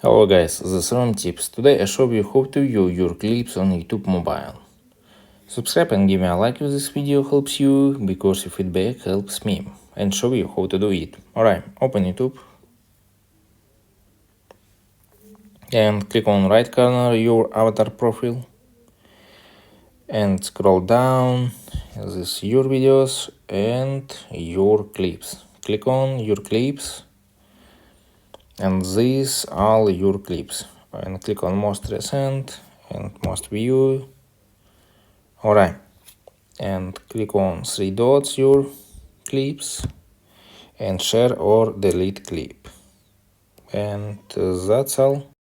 Hello guys, this is Ron Tips. Today I show you how to view your clips on YouTube mobile. Subscribe and give me a like if this video helps you, because your feedback helps me, and show you how to do it. Alright, open YouTube and click on right corner your avatar profile and scroll down. This is your videos and your clips. Click on your clips and these all your clips, and click on most recent and most view. Alright, and click on three dots your clips and share or delete clip, and that's all.